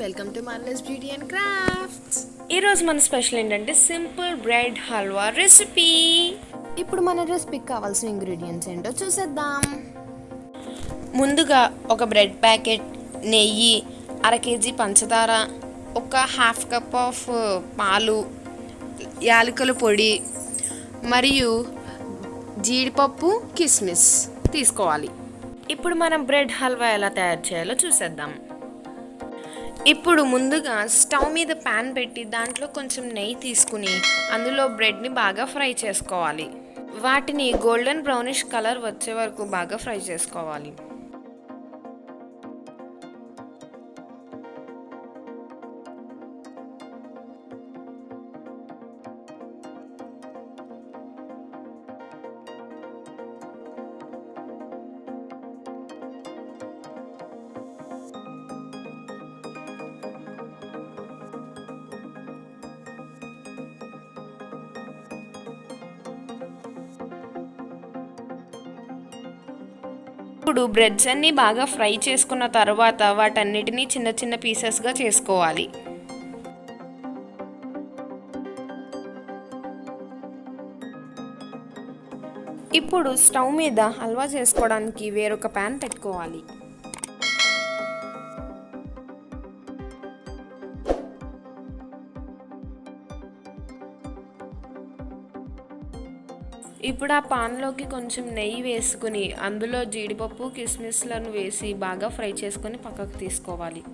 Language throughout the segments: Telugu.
Welcome to మార్లెస్ beauty and crafts. ఈరోజు మన స్పెషల్ ఏంటంటే సింపుల్ బ్రెడ్ హల్వా రెసిపీ. ఇప్పుడు మన రెసిపీకి కావాల్సిన ఇంగ్రీడియంట్స్ ఏంటో చూసేద్దాం. ముందుగా ఒక బ్రెడ్ ప్యాకెట్, నెయ్యి, 1/2 kg పంచదార, ఒక 1/2 cup ఆఫ్ పాలు, యాలకుల పొడి మరియు జీడిపప్పు, కిస్మిస్ తీసుకోవాలి. ఇప్పుడు మనం బ్రెడ్ హల్వా ఎలా తయారు చేయాలో చూసేద్దాం. ఇప్పుడు ముందుగా స్టవ్ మీద ప్యాన్ పెట్టి దాంట్లో కొంచెం నెయ్యి తీసుకుని అందులో బ్రెడ్ని బాగా ఫ్రై చేసుకోవాలి. వాటిని గోల్డెన్ బ్రౌనిష్ కలర్ వచ్చే వరకు బాగా ఫ్రై చేసుకోవాలి. ఇప్పుడు బ్రెడ్స్ అన్నీ బాగా ఫ్రై చేసుకున్న తర్వాత వాటన్నిటినీ చిన్న చిన్న పీసెస్గా చేసుకోవాలి. ఇప్పుడు స్టవ్ మీద హల్వా చేసుకోవడానికి వేరొక ప్యాన్ పెట్టుకోవాలి. ఇప్పుడు ఆ పాన్లోకి కొంచెం నెయ్యి వేసుకుని అందులో జీడిపప్పు, కిస్మిస్లను వేసి బాగా ఫ్రై చేసుకొని పక్కకు తీసుకోవాలి.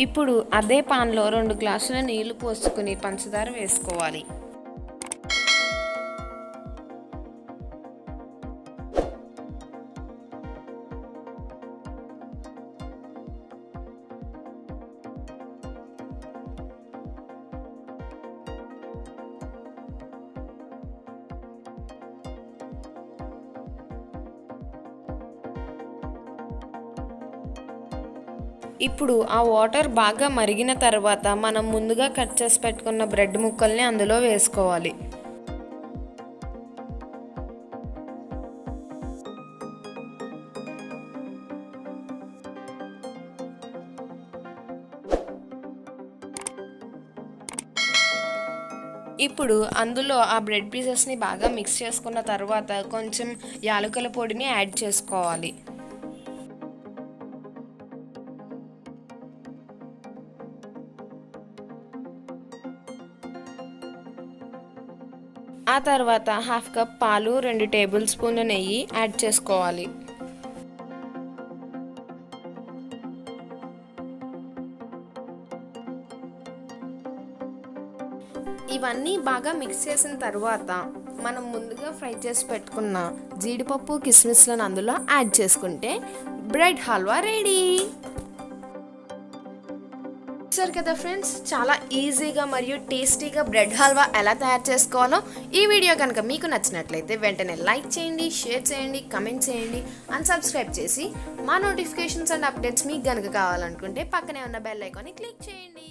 ఇప్పుడు అదే పాన్లో 2 గ్లాసుల నీళ్లు పోసుకుని పంచదార వేసుకోవాలి. ఇప్పుడు ఆ వాటర్ బాగా మరిగిన తర్వాత మనం ముందుగా కట్ చేసి పెట్టుకున్న బ్రెడ్ ముక్కల్ని అందులో వేసుకోవాలి. ఇప్పుడు అందులో ఆ బ్రెడ్ పీసెస్ని బాగా మిక్స్ చేసుకున్న తర్వాత కొంచెం యాలకుల పొడిని యాడ్ చేసుకోవాలి. ఆ తర్వాత 1/2 cup పాలు, 2 టేబుల్ స్పూన్ల నెయ్యి యాడ్ చేసుకోవాలి. ఇవన్నీ బాగా మిక్స్ చేసిన తర్వాత మనం ముందుగా ఫ్రై చేసి పెట్టుకున్న జీడిపప్పు, కిస్మిస్లను అందులో యాడ్ చేసుకుంటే బ్రెడ్ హల్వా రెడీ. చూసారు కదా ఫ్రెండ్స్, చాలా ఈజీగా మరియు టేస్టీగా బ్రెడ్ హల్వా ఎలా తయారు చేసుకోవాలో. ఈ వీడియో కనుక మీకు నచ్చినట్లయితే వెంటనే లైక్ చేయండి, షేర్ చేయండి, కమెంట్ చేయండి అండ్ సబ్స్క్రైబ్ చేసి మా నోటిఫికేషన్స్ అండ్ అప్డేట్స్ మీకు కనుక కావాలనుకుంటే పక్కనే ఉన్న బెల్ ఐకాన్ని క్లిక్ చేయండి.